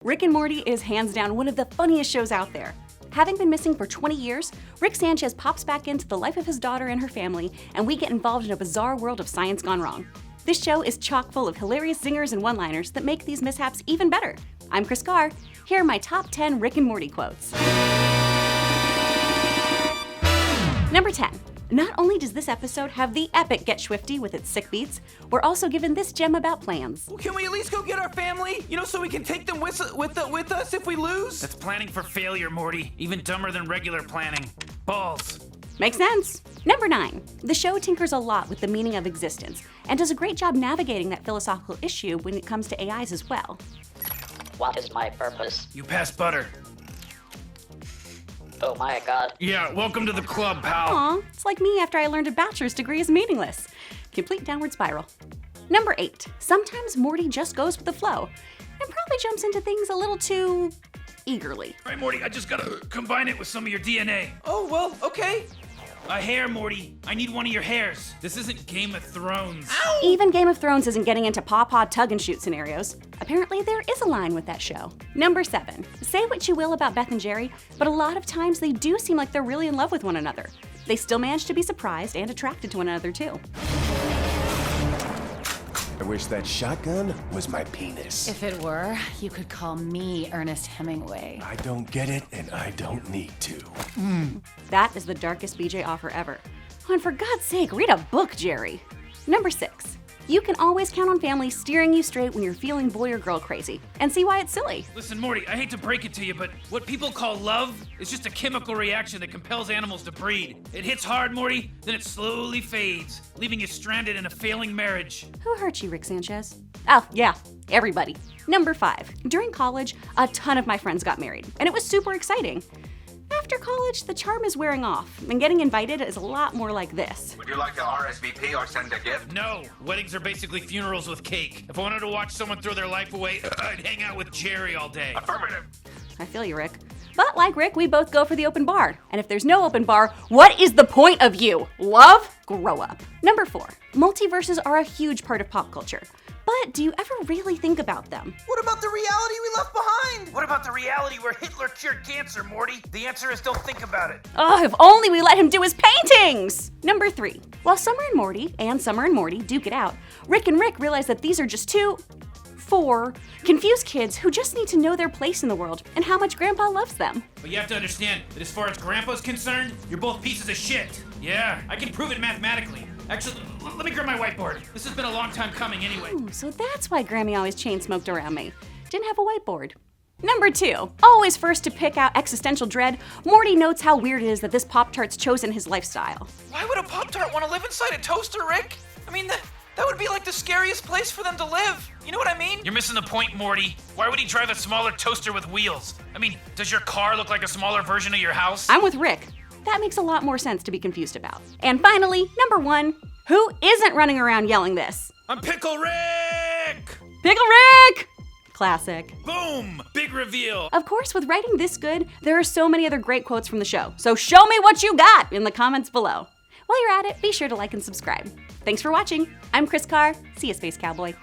Rick and Morty is hands down one of the funniest shows out there. Having been missing for 20 years, Rick Sanchez pops back into the life of his daughter and her family, and we get involved in a bizarre world of science gone wrong. This show is chock full of hilarious zingers and one-liners that make these mishaps even better. I'm Kris Carr. Here are my top 10 Rick and Morty quotes. Number 10. Not only does this episode have the epic Get Swifty with its sick beats, we're also given this gem about plans. Well, can we at least go get our family? So we can take them with us if we lose? That's planning for failure, Morty. Even dumber than regular planning. Balls. Makes sense. Number 9. The show tinkers a lot with the meaning of existence and does a great job navigating that philosophical issue when it comes to AIs as well. What is my purpose? You pass butter. Oh my god. Yeah, welcome to the club, pal. Aw, it's like me after I learned a bachelor's degree is meaningless. Complete downward spiral. Number 8. Sometimes Morty just goes with the flow and probably jumps into things a little too eagerly. All right, Morty, I just gotta combine it with some of your DNA. Oh, well, okay. A hair, Morty. I need one of your hairs. This isn't Game of Thrones. Ow! Even Game of Thrones isn't getting into paw tug-and-shoot scenarios. Apparently there is a line with that show. Number 7. Say what you will about Beth and Jerry, but a lot of times they do seem like they're really in love with one another. They still manage to be surprised and attracted to one another too. I wish that shotgun was my penis. If it were, you could call me Ernest Hemingway. I don't get it, and I don't need to. That is the darkest BJ offer ever. Oh, and for God's sake, read a book, Jerry. Number 6. You can always count on family steering you straight when you're feeling boy or girl crazy, and see why it's silly. Listen, Morty, I hate to break it to you, but what people call love is just a chemical reaction that compels animals to breed. It hits hard, Morty, then it slowly fades, leaving you stranded in a failing marriage. Who hurt you, Rick Sanchez? Oh, yeah, everybody. Number 5. During college, a ton of my friends got married, and it was super exciting. After college, the charm is wearing off, and getting invited is a lot more like this. Would you like to RSVP or send a gift? No, weddings are basically funerals with cake. If I wanted to watch someone throw their life away, I'd hang out with Jerry all day. Affirmative. I feel you, Rick. But like Rick, we both go for the open bar. And if there's no open bar, what is the point of you? Love? Grow up. Number 4. Multiverses are a huge part of pop culture. But do you ever really think about them? What about the reality we left behind? What about the reality where Hitler cured cancer, Morty? The answer is don't think about it. Oh, if only we let him do his paintings! Number 3. While Summer and Morty duke it out, Rick and Rick realize that these are just 4 confused kids who just need to know their place in the world and how much Grandpa loves them. But you have to understand that as far as Grandpa's concerned, you're both pieces of shit. Yeah, I can prove it mathematically. Actually, let me grab my whiteboard. This has been a long time coming anyway. So that's why Grammy always chain smoked around me. Didn't have a whiteboard. Number 2. Always first to pick out existential dread, Morty notes how weird it is that this Pop-Tart's chosen his lifestyle. Why would a Pop-Tart want to live inside a toaster, Rick? I mean, that would be like the scariest place for them to live. You know what I mean? You're missing the point, Morty. Why would he drive a smaller toaster with wheels? I mean, does your car look like a smaller version of your house? I'm with Rick. That makes a lot more sense to be confused about. And finally, number 1. Who isn't running around yelling this? I'm Pickle Rick! Pickle Rick! Classic. Boom! Big reveal. Of course, with writing this good, there are so many other great quotes from the show. So show me what you got in the comments below. While you're at it, be sure to like and subscribe. Thanks for watching. I'm Kris Carr. See you, Space Cowboy.